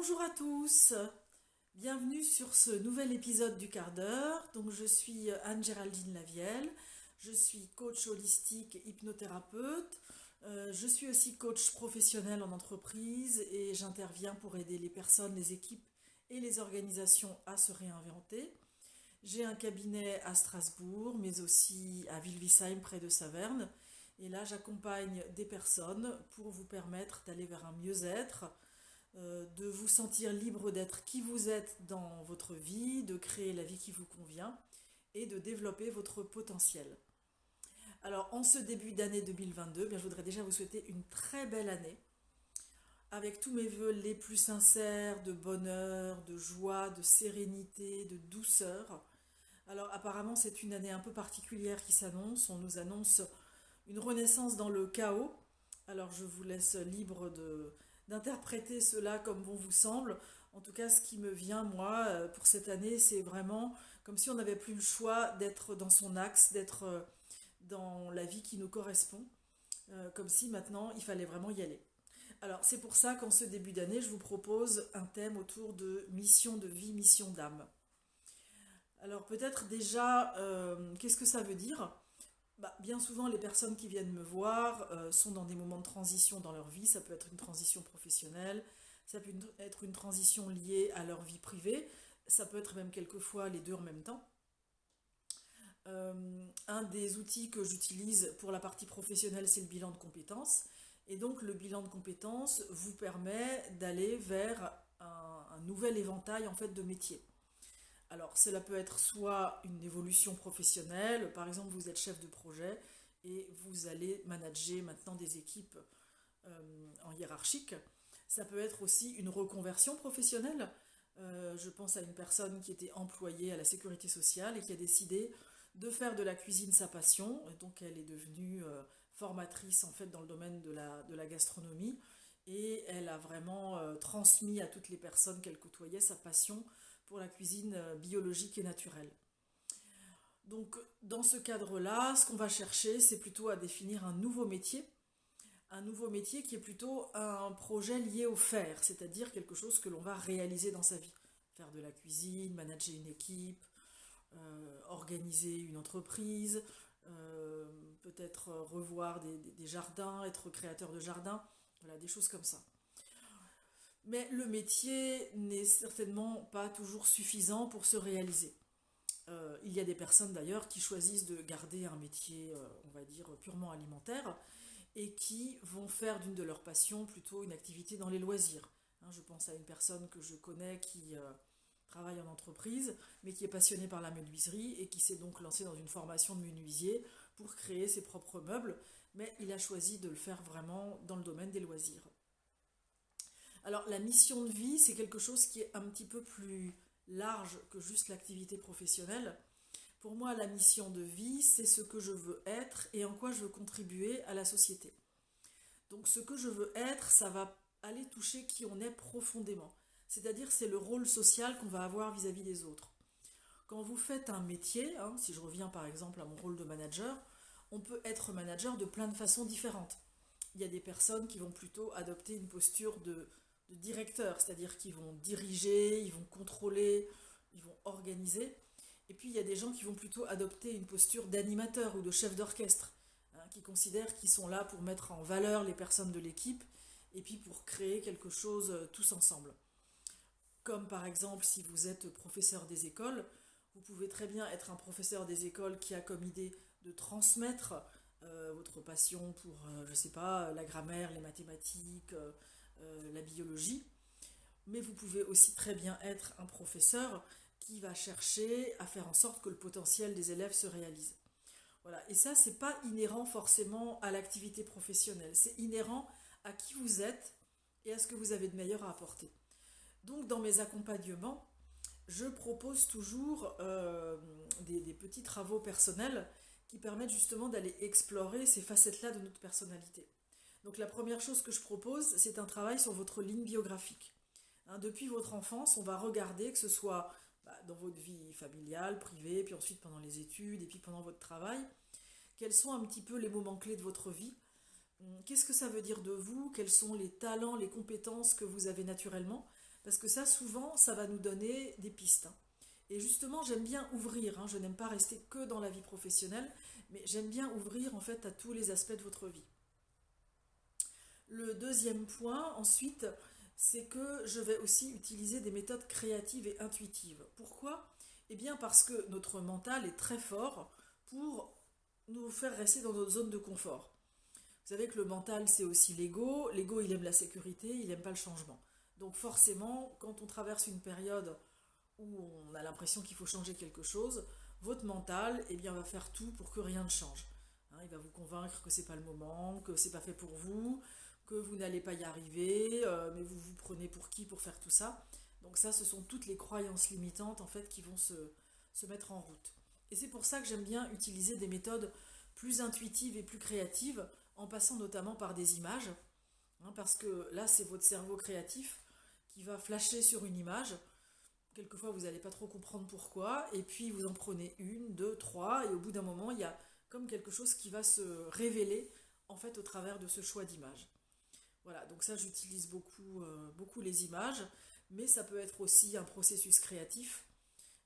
Bonjour à tous, bienvenue sur ce nouvel épisode du quart d'heure. Donc je suis Anne-Géraldine Lavielle, je suis coach holistique et hypnothérapeute. Je suis aussi coach professionnel en entreprise et j'interviens pour aider les personnes, les équipes et les organisations à se réinventer. J'ai un cabinet à Strasbourg, mais aussi à Wilvisheim près de Saverne. Et là, j'accompagne des personnes pour vous permettre d'aller vers un mieux-être, de vous sentir libre d'être qui vous êtes dans votre vie, de créer la vie qui vous convient et de développer votre potentiel. Alors, en ce début d'année 2022, bien, je voudrais déjà vous souhaiter une très belle année, avec tous mes voeux les plus sincères de bonheur, de joie, de sérénité, de douceur. Alors, apparemment, c'est une année un peu particulière qui s'annonce. On nous annonce une renaissance dans le chaos. Alors, je vous laisse libre d'interpréter cela comme bon vous semble. En tout cas, ce qui me vient, moi, pour cette année, c'est vraiment comme si on n'avait plus le choix d'être dans son axe, d'être dans la vie qui nous correspond, comme si maintenant, il fallait vraiment y aller. Alors, c'est pour ça qu'en ce début d'année, je vous propose un thème autour de mission de vie, mission d'âme. Alors, peut-être déjà, qu'est-ce que ça veut dire? Bien souvent, les personnes qui viennent me voir sont dans des moments de transition dans leur vie. Ça peut être une transition professionnelle, ça peut être une transition liée à leur vie privée, ça peut être même quelquefois les deux en même temps. Un des outils que j'utilise pour la partie professionnelle, c'est le bilan de compétences. Et donc, le bilan de compétences vous permet d'aller vers un nouvel éventail en fait de métiers. Alors, cela peut être soit une évolution professionnelle, par exemple, vous êtes chef de projet et vous allez manager maintenant des équipes en hiérarchique. Ça peut être aussi une reconversion professionnelle. Je pense à une personne qui était employée à la sécurité sociale et qui a décidé de faire de la cuisine sa passion. Donc, elle est devenue formatrice en fait dans le domaine de la gastronomie et elle a vraiment transmis à toutes les personnes qu'elle côtoyait sa passion pour la cuisine biologique et naturelle. Donc, dans ce cadre-là, ce qu'on va chercher, c'est plutôt à définir un nouveau métier qui est plutôt un projet lié au faire, c'est-à-dire quelque chose que l'on va réaliser dans sa vie. Faire de la cuisine, manager une équipe, organiser une entreprise, peut-être revoir des jardins, être créateur de jardins, voilà, des choses comme ça. Mais le métier n'est certainement pas toujours suffisant pour se réaliser. Il y a des personnes d'ailleurs qui choisissent de garder un métier, on va dire, purement alimentaire et qui vont faire d'une de leurs passions plutôt une activité dans les loisirs. Je pense à une personne que je connais qui travaille en entreprise, mais qui est passionnée par la menuiserie et qui s'est donc lancé dans une formation de menuisier pour créer ses propres meubles, mais il a choisi de le faire vraiment dans le domaine des loisirs. Alors la mission de vie, c'est quelque chose qui est un petit peu plus large que juste l'activité professionnelle. Pour moi, la mission de vie, c'est ce que je veux être et en quoi je veux contribuer à la société. Donc ce que je veux être, ça va aller toucher qui on est profondément. C'est-à-dire c'est le rôle social qu'on va avoir vis-à-vis des autres. Quand vous faites un métier, si je reviens par exemple à mon rôle de manager, on peut être manager de plein de façons différentes. Il y a des personnes qui vont plutôt adopter une posture de directeur, c'est-à-dire qu'ils vont diriger, ils vont contrôler, ils vont organiser. Et puis il y a des gens qui vont plutôt adopter une posture d'animateur ou de chef d'orchestre, qui considèrent qu'ils sont là pour mettre en valeur les personnes de l'équipe et puis pour créer quelque chose tous ensemble. Comme par exemple si vous êtes professeur des écoles, vous pouvez très bien être un professeur des écoles qui a comme idée de transmettre votre passion pour, je sais pas, la grammaire, les mathématiques, la biologie, mais vous pouvez aussi très bien être un professeur qui va chercher à faire en sorte que le potentiel des élèves se réalise. Voilà. Et ça, c'est pas inhérent forcément à l'activité professionnelle, c'est inhérent à qui vous êtes et à ce que vous avez de meilleur à apporter. Donc, dans mes accompagnements, je propose toujours des petits travaux personnels qui permettent justement d'aller explorer ces facettes-là de notre personnalité. Donc la première chose que je propose, c'est un travail sur votre ligne biographique. Depuis votre enfance, on va regarder que ce soit dans votre vie familiale, privée, puis ensuite pendant les études, et puis pendant votre travail, quels sont un petit peu les moments clés de votre vie. Qu'est-ce que ça veut dire de vous? Quels sont les talents, les compétences que vous avez naturellement? Parce que ça, souvent, ça va nous donner des pistes, hein. Et justement, j'aime bien ouvrir, hein. Je n'aime pas rester que dans la vie professionnelle, mais j'aime bien ouvrir en fait à tous les aspects de votre vie. Le deuxième point, ensuite, c'est que je vais aussi utiliser des méthodes créatives et intuitives. Pourquoi? Eh bien parce que notre mental est très fort pour nous faire rester dans notre zone de confort. Vous savez que le mental, c'est aussi l'ego. L'ego, il aime la sécurité, il n'aime pas le changement. Donc forcément, quand on traverse une période où on a l'impression qu'il faut changer quelque chose, votre mental, eh bien, va faire tout pour que rien ne change. Hein, il va vous convaincre que c'est pas le moment, que c'est pas fait pour vous, que vous n'allez pas y arriver, mais vous vous prenez pour qui pour faire tout ça. Donc ça, ce sont toutes les croyances limitantes en fait qui vont se mettre en route. Et c'est pour ça que j'aime bien utiliser des méthodes plus intuitives et plus créatives, en passant notamment par des images, hein, parce que là, c'est votre cerveau créatif qui va flasher sur une image. Quelquefois, vous n'allez pas trop comprendre pourquoi, et puis vous en prenez une, deux, trois, et au bout d'un moment, il y a comme quelque chose qui va se révéler en fait au travers de ce choix d'image. Voilà, donc ça j'utilise beaucoup, beaucoup les images, mais ça peut être aussi un processus créatif,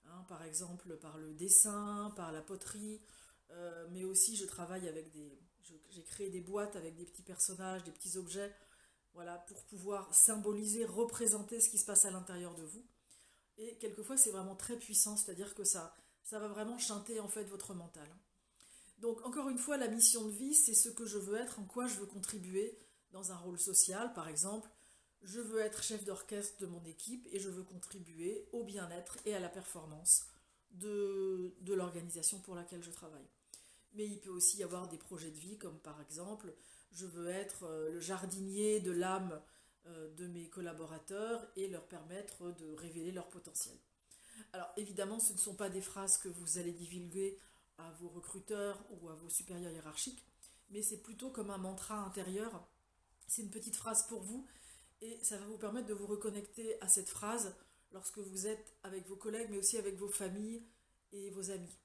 hein, par exemple par le dessin, par la poterie, mais aussi je travaille avec j'ai créé des boîtes avec des petits personnages, des petits objets, voilà, pour pouvoir symboliser, représenter ce qui se passe à l'intérieur de vous. Et quelquefois c'est vraiment très puissant, c'est-à-dire que ça va vraiment chanter en fait votre mental. Donc encore une fois, la mission de vie, c'est ce que je veux être, en quoi je veux contribuer dans un rôle social, par exemple. Je veux être chef d'orchestre de mon équipe et je veux contribuer au bien-être et à la performance de l'organisation pour laquelle je travaille. Mais il peut aussi y avoir des projets de vie, comme par exemple, je veux être le jardinier de l'âme de mes collaborateurs et leur permettre de révéler leur potentiel. Alors évidemment, ce ne sont pas des phrases que vous allez divulguer à vos recruteurs ou à vos supérieurs hiérarchiques, mais c'est plutôt comme un mantra intérieur. C'est une petite phrase pour vous et ça va vous permettre de vous reconnecter à cette phrase lorsque vous êtes avec vos collègues, mais aussi avec vos familles et vos amis.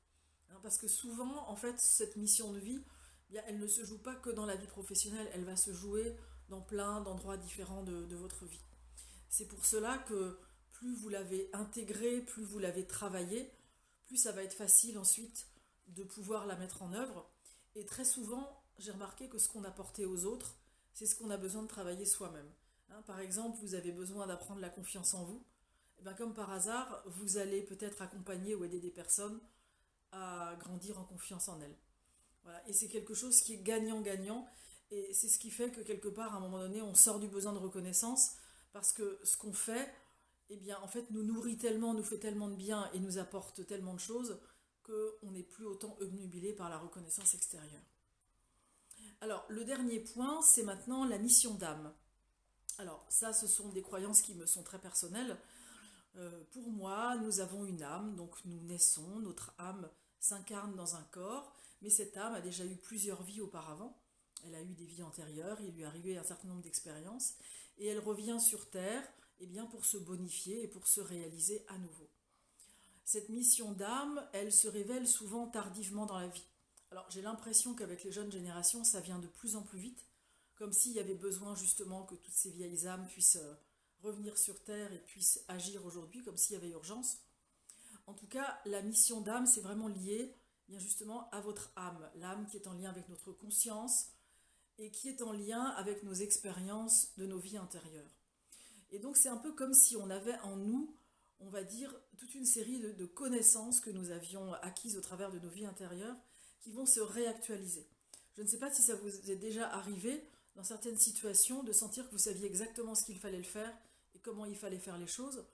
Hein, parce que souvent, en fait, cette mission de vie, eh bien, elle ne se joue pas que dans la vie professionnelle, elle va se jouer dans plein d'endroits différents de votre vie. C'est pour cela que plus vous l'avez intégré, plus vous l'avez travaillé, plus ça va être facile ensuite de pouvoir la mettre en œuvre. Et très souvent, j'ai remarqué que ce qu'on a porté aux autres, c'est ce qu'on a besoin de travailler soi-même. Hein, par exemple, vous avez besoin d'apprendre la confiance en vous. Et bien, comme par hasard, vous allez peut-être accompagner ou aider des personnes à grandir en confiance en elles. Voilà. Et c'est quelque chose qui est gagnant-gagnant. Et c'est ce qui fait que quelque part, à un moment donné, on sort du besoin de reconnaissance parce que ce qu'on fait, eh bien, en fait, nous nourrit tellement, nous fait tellement de bien et nous apporte tellement de choses qu'on n'est plus autant obnubilé par la reconnaissance extérieure. Alors, le dernier point, c'est maintenant la mission d'âme. Alors, ça, ce sont des croyances qui me sont très personnelles. Pour moi, nous avons une âme, donc nous naissons, notre âme s'incarne dans un corps, mais cette âme a déjà eu plusieurs vies auparavant. Elle a eu des vies antérieures, il lui est arrivé un certain nombre d'expériences, et elle revient sur Terre eh bien, pour se bonifier et pour se réaliser à nouveau. Cette mission d'âme, elle se révèle souvent tardivement dans la vie. Alors j'ai l'impression qu'avec les jeunes générations, ça vient de plus en plus vite, comme s'il y avait besoin justement que toutes ces vieilles âmes puissent revenir sur Terre et puissent agir aujourd'hui, comme s'il y avait urgence. En tout cas, la mission d'âme, c'est vraiment lié bien justement à votre âme, l'âme qui est en lien avec notre conscience et qui est en lien avec nos expériences de nos vies intérieures. Et donc c'est un peu comme si on avait en nous, on va dire, toute une série de connaissances que nous avions acquises au travers de nos vies intérieures qui vont se réactualiser. Je ne sais pas si ça vous est déjà arrivé dans certaines situations de sentir que vous saviez exactement ce qu'il fallait le faire et comment il fallait faire les choses,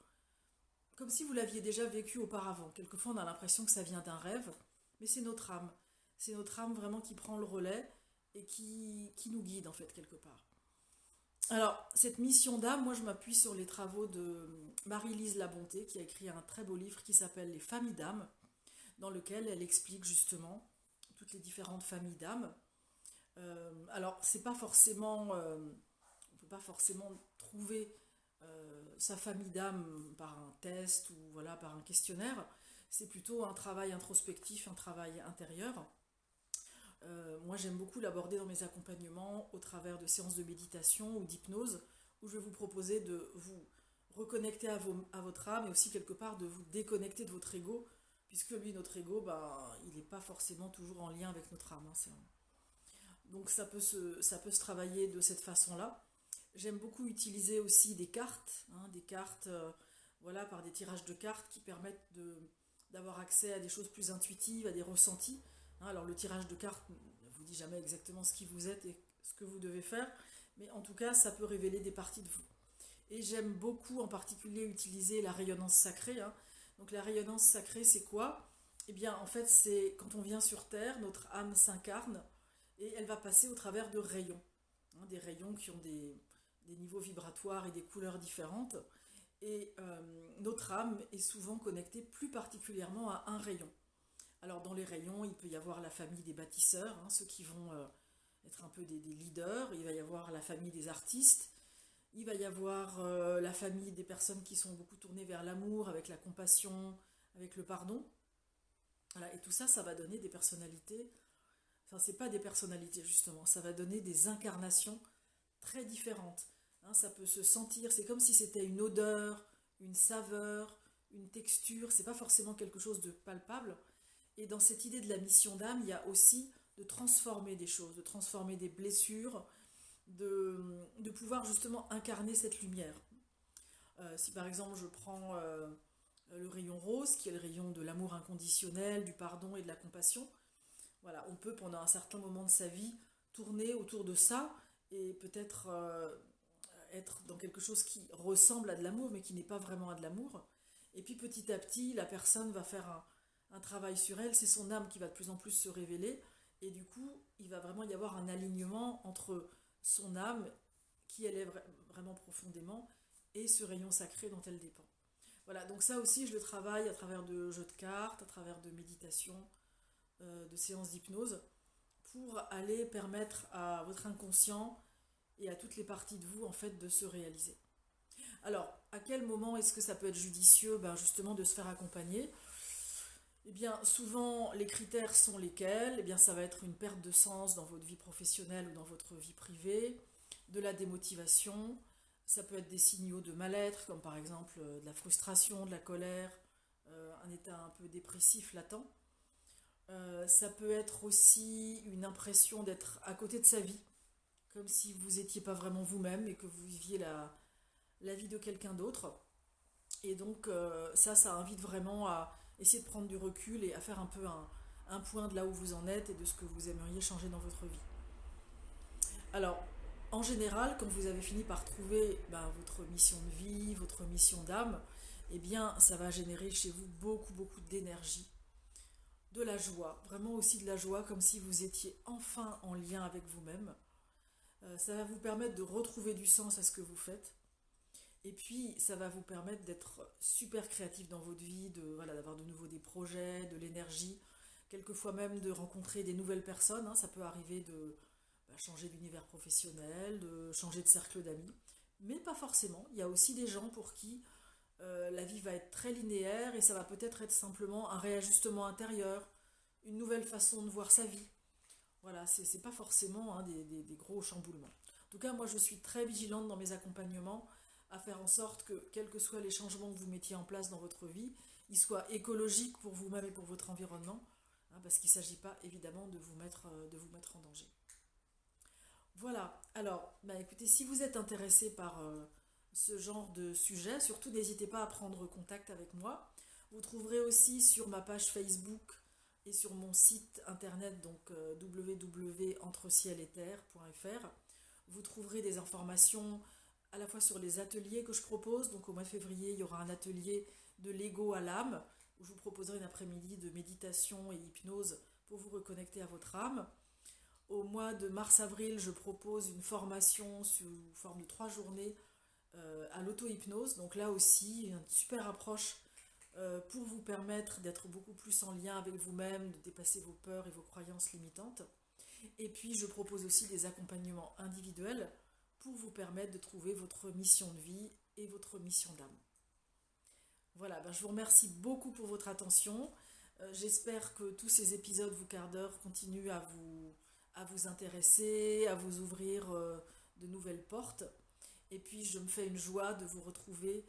comme si vous l'aviez déjà vécu auparavant. Quelquefois on a l'impression que ça vient d'un rêve, mais c'est notre âme. C'est notre âme vraiment qui prend le relais et qui nous guide en fait quelque part. Alors, cette mission d'âme, moi je m'appuie sur les travaux de Marie-Lise Labonté, qui a écrit un très beau livre qui s'appelle Les familles d'âme, dans lequel elle explique justement toutes les différentes familles d'âme. Alors, c'est pas forcément, on peut pas forcément trouver sa famille d'âme par un test ou voilà par un questionnaire. C'est plutôt un travail introspectif, un travail intérieur. Moi, j'aime beaucoup l'aborder dans mes accompagnements au travers de séances de méditation ou d'hypnose, où je vais vous proposer de vous reconnecter à votre âme et aussi quelque part de vous déconnecter de votre ego, puisque lui, notre ego, ben, il n'est pas forcément toujours en lien avec notre âme, hein, donc ça peut se travailler de cette façon-là. J'aime beaucoup utiliser aussi des cartes, hein, des cartes, voilà, par des tirages de cartes qui permettent d'avoir accès à des choses plus intuitives, à des ressentis. Hein. Alors le tirage de cartes ne vous dit jamais exactement ce qui vous êtes et ce que vous devez faire, mais en tout cas ça peut révéler des parties de vous. Et j'aime beaucoup en particulier utiliser la rayonnance sacrée. Hein. Donc la rayonnance sacrée, c'est quoi? Eh bien en fait c'est quand on vient sur Terre, notre âme s'incarne et elle va passer au travers de rayons. Hein, des rayons qui ont des niveaux vibratoires et des couleurs différentes. Et notre âme est souvent connectée plus particulièrement à un rayon. Alors dans les rayons, il peut y avoir la famille des bâtisseurs, hein, ceux qui vont être un peu des leaders. Il va y avoir la famille des artistes. Il va y avoir la famille des personnes qui sont beaucoup tournées vers l'amour, avec la compassion, avec le pardon. Voilà, et tout ça, ça va donner des personnalités. Enfin, c'est pas des personnalités justement, ça va donner des incarnations très différentes. Hein, ça peut se sentir, c'est comme si c'était une odeur, une saveur, une texture, c'est pas forcément quelque chose de palpable. Et dans cette idée de la mission d'âme, il y a aussi de transformer des choses, de transformer des blessures, de pouvoir justement incarner cette lumière. Si par exemple je prends le rayon rose, qui est le rayon de l'amour inconditionnel, du pardon et de la compassion, voilà, on peut pendant un certain moment de sa vie tourner autour de ça et peut-être être dans quelque chose qui ressemble à de l'amour mais qui n'est pas vraiment à de l'amour. Et puis petit à petit, la personne va faire un travail sur elle, c'est son âme qui va de plus en plus se révéler et du coup, il va vraiment y avoir un alignement entre son âme, qui elle est vraiment profondément, et ce rayon sacré dont elle dépend. Voilà, donc ça aussi je le travaille à travers de jeux de cartes, à travers de méditation, de séances d'hypnose, pour aller permettre à votre inconscient et à toutes les parties de vous en fait de se réaliser. Alors, à quel moment est-ce que ça peut être judicieux, ben, justement de se faire accompagner? Eh bien, souvent, les critères sont lesquels? Eh bien, ça va être une perte de sens dans votre vie professionnelle ou dans votre vie privée, de la démotivation, ça peut être des signaux de mal-être, comme par exemple de la frustration, de la colère, un état un peu dépressif latent. Ça peut être aussi une impression d'être à côté de sa vie, comme si vous n'étiez pas vraiment vous-même et que vous viviez la vie de quelqu'un d'autre. Et donc ça invite vraiment à essayer de prendre du recul et à faire un peu un point de là où vous en êtes et de ce que vous aimeriez changer dans votre vie. Alors, en général, quand vous avez fini par trouver ben, votre mission de vie, votre mission d'âme, eh bien, ça va générer chez vous beaucoup, beaucoup d'énergie, de la joie, vraiment aussi de la joie, comme si vous étiez enfin en lien avec vous-même. Ça va vous permettre de retrouver du sens à ce que vous faites. Et puis, ça va vous permettre d'être super créatif dans votre vie, voilà, d'avoir de nouveau des projets, de l'énergie, quelquefois même de rencontrer des nouvelles personnes. Hein, ça peut arriver de changer d'univers professionnel, de changer de cercle d'amis. Mais pas forcément. Il y a aussi des gens pour qui la vie va être très linéaire et ça va peut-être être simplement un réajustement intérieur, une nouvelle façon de voir sa vie. Voilà, c'est pas forcément hein, des gros chamboulements. En tout cas, moi je suis très vigilante dans mes accompagnements à faire en sorte que, quels que soient les changements que vous mettiez en place dans votre vie, ils soient écologiques pour vous-même et pour votre environnement, hein, parce qu'il ne s'agit pas évidemment de vous mettre en danger. Voilà, alors, bah, écoutez, si vous êtes intéressé par ce genre de sujet, surtout n'hésitez pas à prendre contact avec moi. Vous trouverez aussi sur ma page Facebook et sur mon site internet, donc www.entrecieletterre.fr, vous trouverez des informations à la fois sur les ateliers que je propose. Donc au mois de février, il y aura un atelier de l'ego à l'âme, où je vous proposerai un après-midi de méditation et hypnose pour vous reconnecter à votre âme. Au mois de mars-avril, je propose une formation sous forme de 3 journées à l'auto-hypnose. Donc là aussi, une super approche pour vous permettre d'être beaucoup plus en lien avec vous-même, de dépasser vos peurs et vos croyances limitantes. Et puis, je propose aussi des accompagnements individuels pour vous permettre de trouver votre mission de vie et votre mission d'âme. Voilà, ben je vous remercie beaucoup pour votre attention. J'espère que tous ces épisodes, vous quart d'heure, continuent à vous intéresser, à vous ouvrir de nouvelles portes. Et puis je me fais une joie de vous retrouver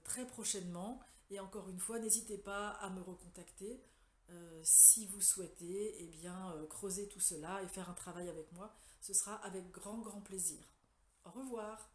très prochainement. Et encore une fois, n'hésitez pas à me recontacter si vous souhaitez eh bien, creuser tout cela et faire un travail avec moi. Ce sera avec grand, grand plaisir. Au revoir.